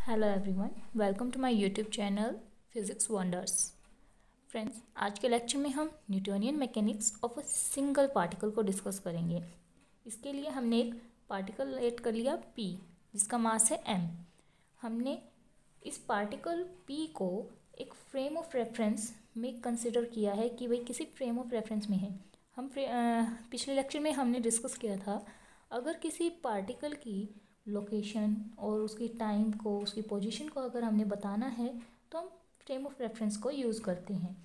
Hello everyone, welcome to my YouTube channel Physics Wonders. Friends, आज के lecture में हम Newtonian mechanics of a single particle को discuss करेंगे। इसके लिए हमने एक पार्टिकल लेट कर लिया p, जिसका मास है m। हमने इस पार्टिकल p को एक फ्रेम ऑफ रेफरेंस में कंसिडर किया है कि भाई किसी फ्रेम ऑफ रेफरेंस में है। पिछले लेक्चर में हमने डिस्कस किया था, अगर किसी पार्टिकल की लोकेशन और उसकी टाइम को, उसकी पोजीशन को अगर हमने बताना है तो हम फ्रेम ऑफ रेफरेंस को यूज़ करते हैं।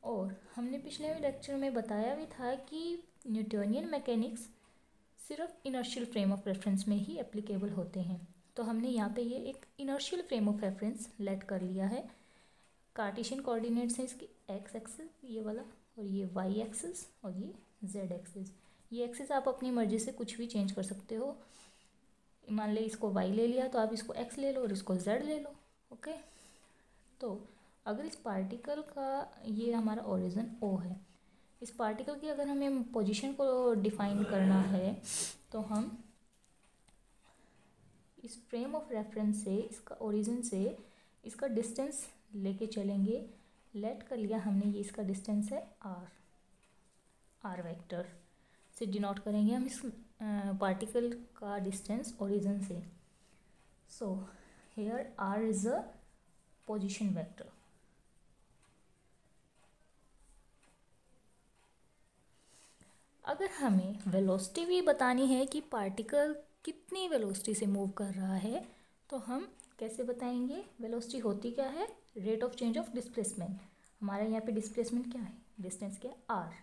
और हमने पिछले लेक्चर में बताया भी था कि न्यूटोनियन मैकेनिक्स सिर्फ इनर्शियल फ्रेम ऑफ रेफरेंस में ही एप्लीकेबल होते हैं। तो हमने यहाँ पे ये एक इनर्शियल फ्रेम ऑफ रेफरेंस लेट कर लिया है। कार्टेशियन कोऑर्डिनेट्स हैं इसकी एक्स एक्सिस ये वाला, और ये वाई एक्सिस, और ये जेड एक्सिस। ये एक्सिस आप अपनी मर्जी से कुछ भी चेंज कर सकते हो। मान ले इसको y ले लिया तो आप इसको x ले लो और इसको z ले लो। ओके, तो अगर इस पार्टिकल का ये हमारा ओरिजिन O है, इस पार्टिकल की अगर हमें पोजीशन को डिफाइन करना है तो हम इस फ्रेम ऑफ रेफरेंस से, इसका ओरिजिन से इसका डिस्टेंस लेके चलेंगे। लेट कर लिया हमने, ये इसका डिस्टेंस है r वेक्टर से डिनोट करेंगे हम इस पार्टिकल का डिस्टेंस ओरिजिन से। So here r is a position vector. अगर हमें वेलोसिटी भी बतानी है कि पार्टिकल कितनी वेलोसिटी से मूव कर रहा है, तो हम कैसे बताएंगे? वेलोसिटी होती क्या है? Rate of change of displacement. हमारे यहाँ पे डिस्प्लेसमेंट क्या है? डिस्टेंस क्या है? r।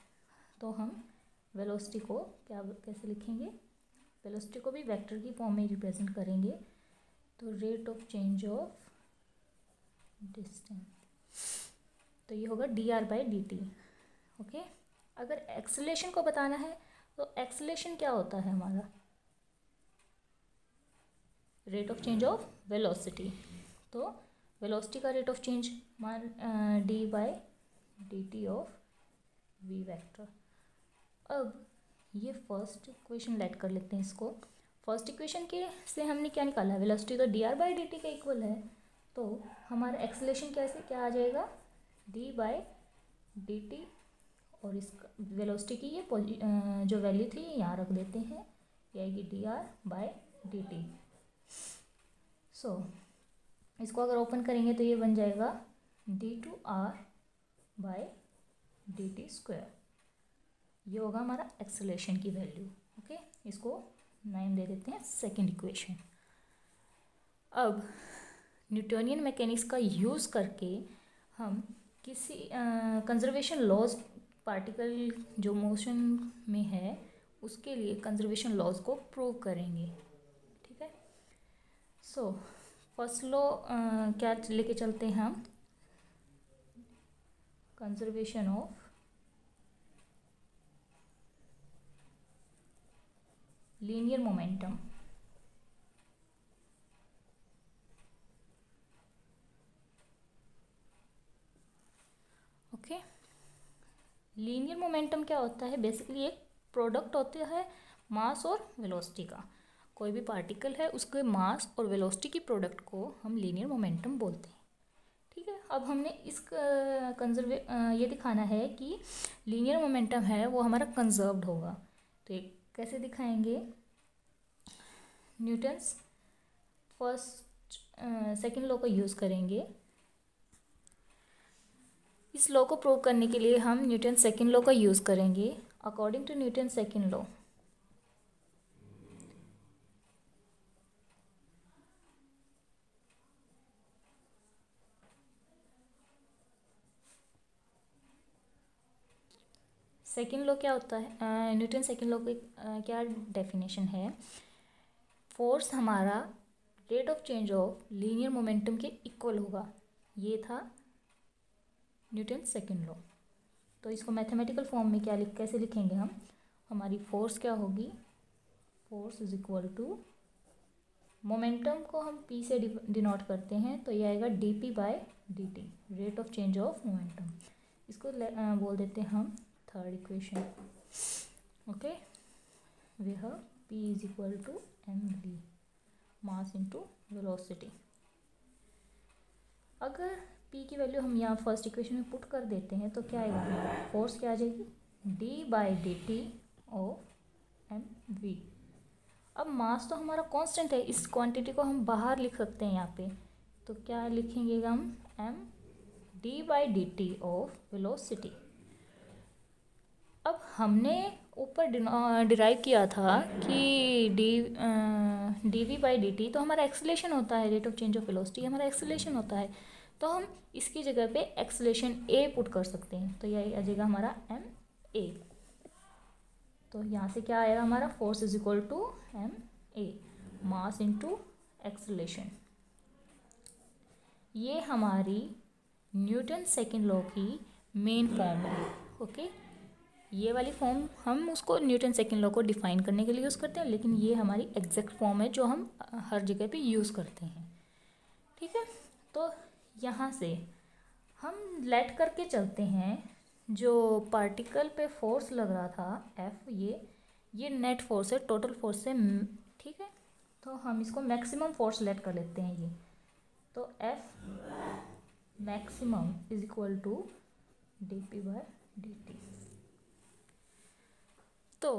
तो हम वेलोसिटी को कैसे लिखेंगे? वेलोसिटी को भी वेक्टर की फॉर्म में रिप्रेजेंट करेंगे। तो rate of change of distance, तो ये होगा dr/dt। ओके, अगर एक्सेलरेशन को बताना है तो एक्सेलरेशन क्या होता है हमारा? Rate of change of velocity. तो वेलोसिटी का रेट ऑफ चेंज मान d/dt ऑफ v वेक्टर। अब ये फर्स्ट इक्वेशन लेट कर लेते हैं इसको। फर्स्ट इक्वेशन के से हमने क्या निकाला? वेलोसिटी तो dr/dt के इक्वल है, तो हमारा एक्सेलरेशन क्या आ जाएगा? d/dt, और इसका वेलोसिटी की ये जो वैल्यू थी यहाँ रख देते हैं, ये आएगी dr/dt। सो इसको अगर ओपन करेंगे तो ये बन जाएगा d2r/dt²। ये होगा हमारा एक्सेलरेशन की वैल्यू। ओके, इसको नाम दे देते हैं सेकंड इक्वेशन। अब न्यूटोनियन मैकेनिक्स का यूज़ करके हम किसी कंजर्वेशन लॉज, पार्टिकल जो मोशन में है उसके लिए कंजर्वेशन लॉज को प्रूव करेंगे। ठीक है, सो फर्स्ट लॉ क्या लेके चलते हैं हम? Conservation of linear momentum. Okay, linear momentum क्या होता है? बेसिकली एक प्रोडक्ट होता है मास और वेलोसिटी का। कोई भी पार्टिकल है, उसके मास और वेलोसिटी की प्रोडक्ट को हम लीनियर मोमेंटम बोलते हैं। ठीक है, अब हमने इस ये दिखाना है कि लीनियर मोमेंटम है वो हमारा कंजर्व्ड होगा। तो ये कैसे दिखाएंगे? न्यूटन्स सेकेंड लॉ का यूज़ करेंगे। इस लॉ को प्रूव करने के लिए हम न्यूटन सेकेंड लॉ का यूज़ करेंगे। According to Newton second law, second law क्या होता है? न्यूटन सेकेंड लॉ की क्या डेफिनेशन है? फोर्स हमारा rate of change of linear momentum के इक्वल होगा। ये था न्यूटन सेकेंड लॉ। तो इसको मैथमेटिकल फॉर्म में कैसे लिखेंगे हम? हमारी फोर्स क्या होगी? Force is equal to, momentum को हम p से डिनोट करते हैं, तो ये आएगा dp/dt, rate of change of momentum. इसको बोल देते हैं हम third equation. Okay, we have p is equal to mv, mass into velocity. अगर पी की वैल्यू हम यहाँ फर्स्ट इक्वेशन में पुट कर देते हैं तो क्या आएगा हमारा, फोर्स क्या आ जाएगी, d/dt ऑफ एम वी। अब मास तो हमारा कांस्टेंट है, इस क्वांटिटी को हम बाहर लिख सकते हैं यहाँ पे, तो क्या लिखेंगे हम, एम d/dt ऑफ वेलोसिटी। अब हमने ऊपर डिराइव किया था कि dv/dt तो हमारा एक्सेलेरेशन होता है, rate of change of velocity हमारा एक्सेलेरेशन होता है, तो हम इसकी जगह पे एक्सेलेरेशन a पुट कर सकते हैं, तो यह आ जाएगा हमारा एम ए। तो यहाँ से क्या आएगा हमारा, force is equal to M A, mass into acceleration. ये हमारी न्यूटन सेकेंड लॉ की मेन फॉर्म है। ओके, ये वाली फॉर्म हम उसको न्यूटन सेकेंड लॉ को डिफाइन करने के लिए यूज़ करते हैं, लेकिन ये हमारी एग्जैक्ट फॉर्म है जो हम हर जगह पे यूज़ करते हैं। ठीक है, तो यहाँ से हम लेट करके चलते हैं, जो पार्टिकल पे फोर्स लग रहा था एफ, ये नेट फोर्स है, टोटल फोर्स से। ठीक है, तो हम इसको मैक्सिमम फोर्स लेट कर लेते हैं ये, तो F maximum is equal to dp/dt। तो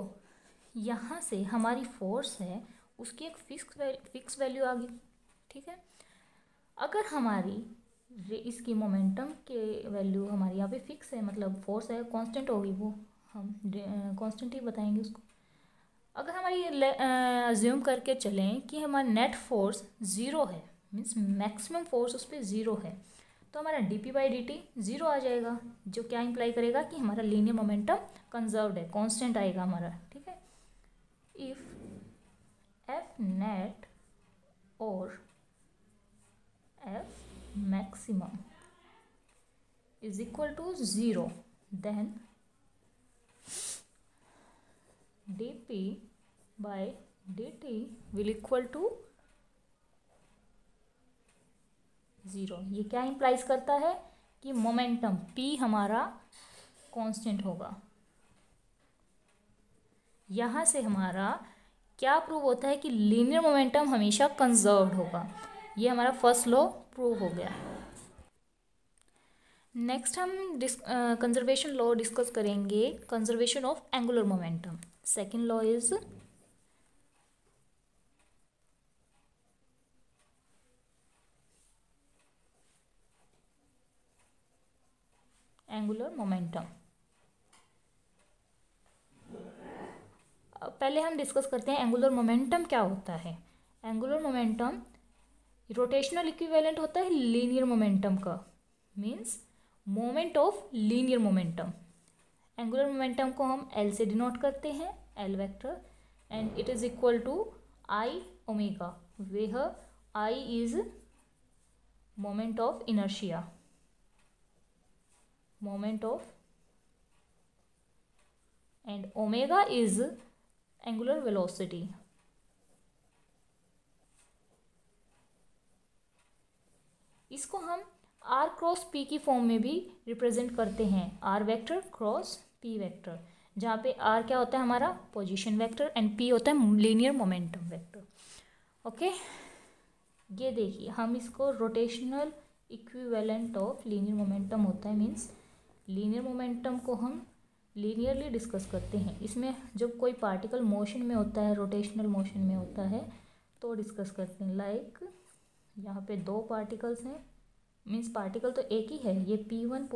यहाँ से हमारी फोर्स है उसकी एक फिक्स वैल्यू आ गई। ठीक है, अगर हमारी इसकी मोमेंटम के वैल्यू हमारी यहाँ पे फिक्स है, मतलब फोर्स है कांस्टेंट होगी, वो हम कांस्टेंट ही बताएंगे उसको। अगर हमारी अज्यूम करके चलें कि हमारा नेट फोर्स ज़ीरो है, मीन्स मैक्सिमम फोर्स उस पर ज़ीरो है, तो हमारा dp/dt ज़ीरो आ जाएगा, जो क्या इंप्लाई करेगा कि हमारा लीनियर मोमेंटम कंजर्व्ड है, कांस्टेंट आएगा हमारा। ठीक है, इफ एफ नेट और F maximum is equal to zero, then dp/dt will equal to zero. ये क्या इंप्लाइज करता है कि मोमेंटम p हमारा कांस्टेंट होगा। यहाँ से हमारा क्या प्रूव होता है कि लीनियर मोमेंटम हमेशा कंजर्व्ड होगा। ये हमारा फर्स्ट लॉ प्रूव हो गया। नेक्स्ट हम कंजर्वेशन लॉ डिस्कस करेंगे, conservation of angular momentum. Second law is angular momentum. पहले हम डिस्कस करते हैं एंगुलर मोमेंटम क्या होता है। एंगुलर मोमेंटम रोटेशनल इक्विवेलेंट होता है लीनियर मोमेंटम का, means moment of linear momentum. Angular momentum को हम एल से डिनोट करते हैं, L vector, and it is equal to I omega, where I is moment of inertia, moment of, and omega is angular velocity. इसको हम R cross P की form में भी रिप्रेजेंट करते हैं, R vector cross P vector, जहाँ पे are क्या होता है हमारा पोजीशन वेक्टर एंड पी होता है लीनियर मोमेंटम वेक्टर। ओके, ये देखिए हम इसको rotational equivalent of linear momentum होता है, मीन्स लीनियर मोमेंटम को हम लीनियरली डिस्कस करते हैं। इसमें जब कोई पार्टिकल मोशन में होता है, रोटेशनल मोशन में होता है, तो डिस्कस करते हैं। लाइक यहाँ पे दो पार्टिकल्स हैं, मीन्स पार्टिकल तो एक ही है, ये P1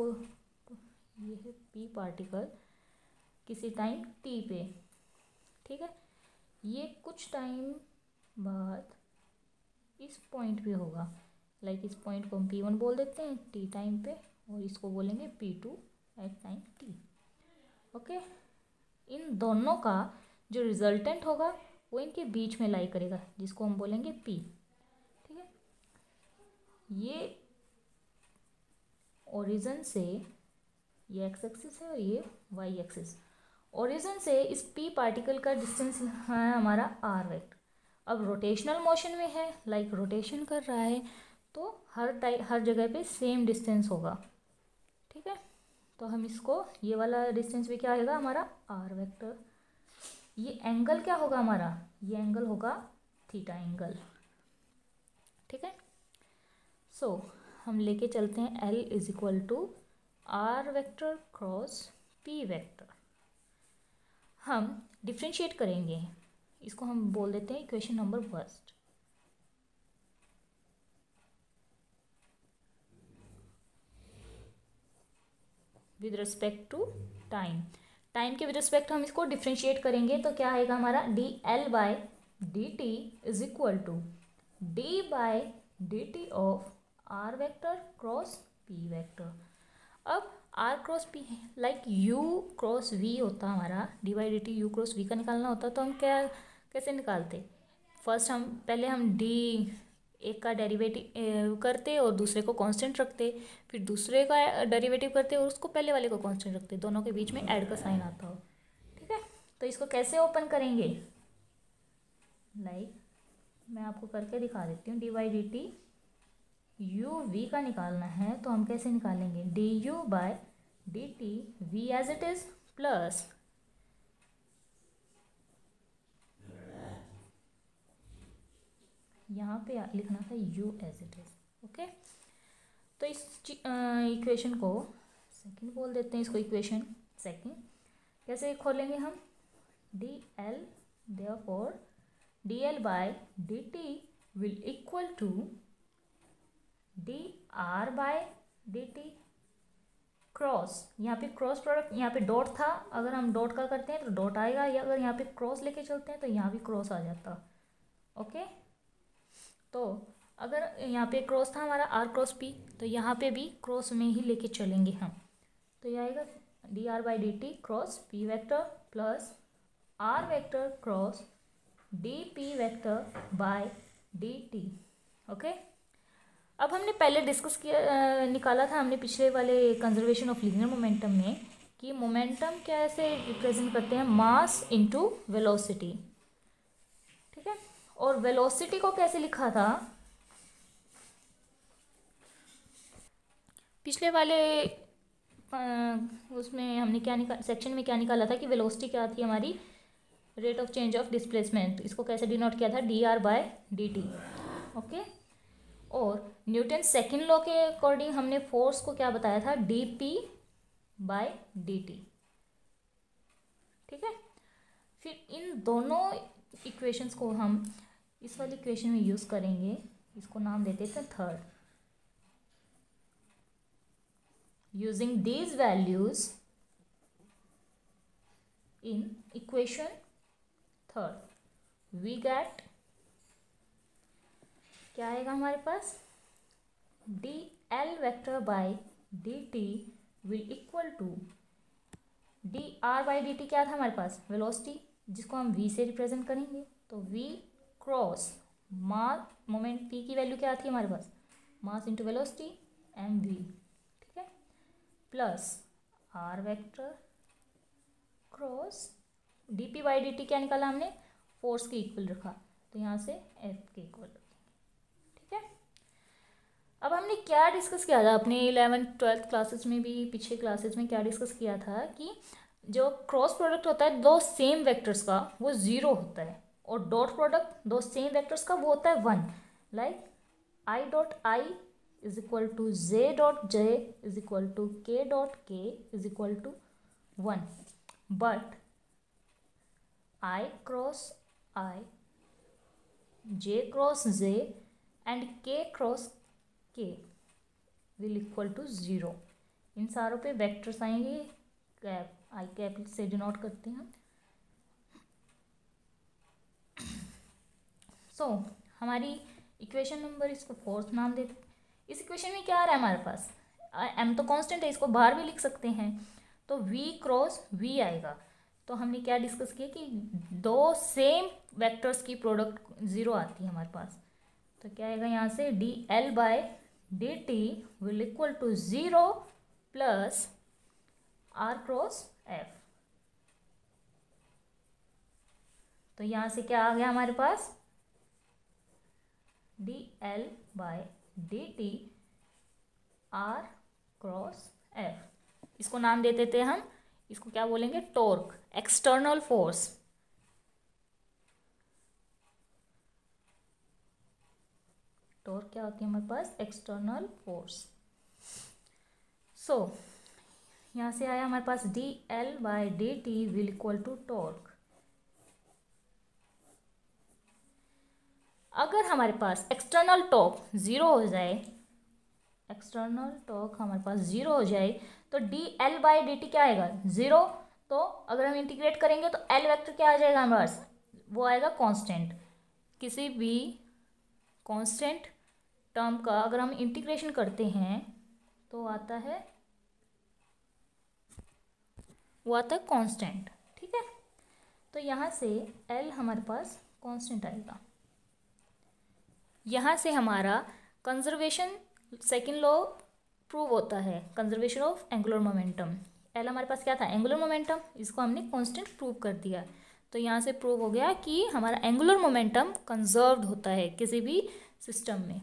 ये है P पार्टिकल किसी टाइम T पे। ठीक है, ये कुछ टाइम बाद इस पॉइंट पे होगा, लाइक इस पॉइंट को हम P1 बोल देते हैं T टाइम पे, और इसको बोलेंगे P2 at time T। Okay, इन दोनों का जो रिजल्टेंट होगा वो इनके बीच में लाई करेगा, जिसको हम बोलेंगे P। ठीक है, ये ओरिजिन से, ये एक्स एक्सिस है और ये वाई एक्सिस, ओरिजिन से इस P पार्टिकल का डिस्टेंस है हमारा R वेक्टर। अब रोटेशनल मोशन में है, लाइक रोटेशन कर रहा है, तो हर जगह पे सेम डिस्टेंस होगा। ठीक है, तो हम इसको, ये वाला डिस्टेंस भी क्या आएगा हमारा R वेक्टर। ये एंगल क्या होगा हमारा, ये एंगल होगा थीटा एंगल। ठीक है, सो हम लेके चलते हैं L is equal to R vector cross P vector. हम डिफ्रेंशिएट करेंगे, इसको हम बोल देते हैं equation number first. With respect to time के विद रिस्पेक्ट हम इसको डिफ्रेंशिएट करेंगे, तो क्या आएगा हमारा D L by D T is equal to D by D T of R vector cross P vector. अब R cross P like you cross V होता हमारा, D by D T you cross we का निकालना होता, तो हम क्या कैसे निकालते, फर्स्ट हम पहले हम डी एक का डेरिवेटिव करते और दूसरे को कांस्टेंट रखते, फिर दूसरे का डेरिवेटिव करते और उसको पहले वाले को कांस्टेंट रखते, दोनों के बीच में ऐड का साइन आता हो। ठीक है, तो इसको कैसे ओपन करेंगे, लाइक मैं आपको करके दिखा देती हूँ। D by D T U V का निकालना है, तो हम कैसे निकालेंगे, D U by D T V as it is plus यहाँ पे लिखना था u as it is. Okay, तो इस इक्वेशन को सेकंड बोल देते हैं, इसको इक्वेशन सेकंड। कैसे खोलेंगे हम, D L therefore D L by D T will equal to D R by D T cross, यहाँ पे क्रॉस प्रोडक्ट, यहाँ पे डॉट था, अगर हम डॉट का करते हैं तो डॉट आएगा, या अगर यहाँ पे क्रॉस लेके चलते हैं तो यहाँ भी क्रॉस आ जाता। ओके, तो अगर यहाँ पे क्रॉस था हमारा आर क्रॉस पी, तो यहाँ पे भी क्रॉस में ही लेके चलेंगे हम, तो ये आएगा D R by D T cross P vector plus R vector cross D P vector by D T. Okay, अब हमने पहले डिस्कस किया निकाला था हमने पिछले वाले कंजर्वेशन ऑफ लीनियर मोमेंटम में कि मोमेंटम कैसे रिप्रेजेंट करते हैं, मास इनटू वेलोसिटी। ठीक है, और वेलोसिटी को कैसे लिखा था, पिछले वाले उसमें हमने क्या सेक्शन में क्या निकाला था कि वेलोसिटी क्या थी हमारी, rate of change of displacement, इसको कैसे डिनोट किया था, D R by D T. Okay, और न्यूटन सेकेंड लॉ के अकॉर्डिंग हमने फोर्स को क्या बताया था, D P by D T. ठीक है, फिर इन दोनों इक्वेशंस को हम इस वाली इक्वेशन में यूज करेंगे, इसको नाम देते थे third. Using these values in equation third we get, क्या आएगा हमारे पास, D L vector by D T will equal to D R by D T, क्या था हमारे पास वेलोसिटी, जिसको हम वी से रिप्रेजेंट करेंगे, तो V cross mass moment P की वैल्यू क्या थी हमारे पास, mass into velocity M V. ठीक है, plus R vector cross D P by D T, क्या निकाला हमने, फोर्स के इक्वल रखा, तो यहाँ से एफ के इक्वल रखेंगे। ठीक है, अब हमने क्या डिस्कस किया था अपने 11th-12th क्लासेस में भी, पिछले क्लासेस में क्या डिस्कस किया था कि जो क्रॉस प्रोडक्ट होता है दो सेम वेक्टर्स का वो ज़ीरो होता है, और डॉट प्रोडक्ट दो सेम वेक्टर्स का वो होता है 1, like I dot I is equal to J dot J is equal to K dot K is equal to 1, but I cross I, J cross J and K cross K will equal to 0। इन सारों पे vectors आएंगे, cap I cap से denote करते हैं। सो हमारी equation number, इसको fourth नाम देते। इस इक्वेशन में क्या आ रहा है हमारे पास, एम तो कांस्टेंट है, इसको बाहर भी लिख सकते हैं, तो वी क्रॉस वी आएगा। तो हमने क्या डिस्कस किया कि दो सेम वेक्टर्स की प्रोडक्ट 0 आती है हमारे पास, तो क्या आएगा यहाँ से, D L by D T will equal to 0 plus R cross F. तो यहाँ से क्या आ गया हमारे पास, D L by D T R cross F. इसको नाम दे देते हम, इसको क्या बोलेंगे, टॉर्क, एक्सटर्नल फोर्स। टॉर्क क्या होती है हमारे पास? External force. सो यहाँ से आया हमारे पास dL/dt will equal to torque. अगर हमारे पास एक्सटर्नल टॉर्क ज़ीरो हो जाए, एक्सटर्नल टॉर्क हमारे पास ज़ीरो हो जाए तो dL/dt क्या आएगा? ज़ीरो। तो अगर हम इंटीग्रेट करेंगे तो L वेक्टर क्या आ जाएगा हमारे पास? वो आएगा कांस्टेंट। किसी भी कांस्टेंट टर्म का अगर हम इंटीग्रेशन करते हैं तो आता है, वो आता है कांस्टेंट। ठीक है, तो यहाँ से L हमारे पास कांस्टेंट आएगा। यहाँ से हमारा कंजर्वेशन सेकेंड लॉ प्रूव होता है, conservation of angular momentum. L हमारे पास क्या था? Angular momentum. इसको हमने कांस्टेंट प्रूव कर दिया। तो यहाँ से प्रूव हो गया कि हमारा एंगुलर मोमेंटम कंजर्व्ड होता है किसी भी सिस्टम में।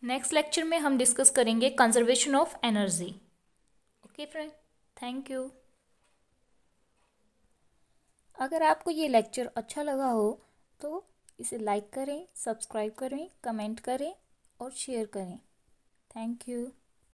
नेक्स्ट लेक्चर में हम डिस्कस करेंगे conservation of energy. Okay friend, thank you. अगर आपको ये लेक्चर अच्छा लगा हो तो इसे लाइक करें, सब्सक्राइब करें, कमेंट करें और शेयर करें। Thank you.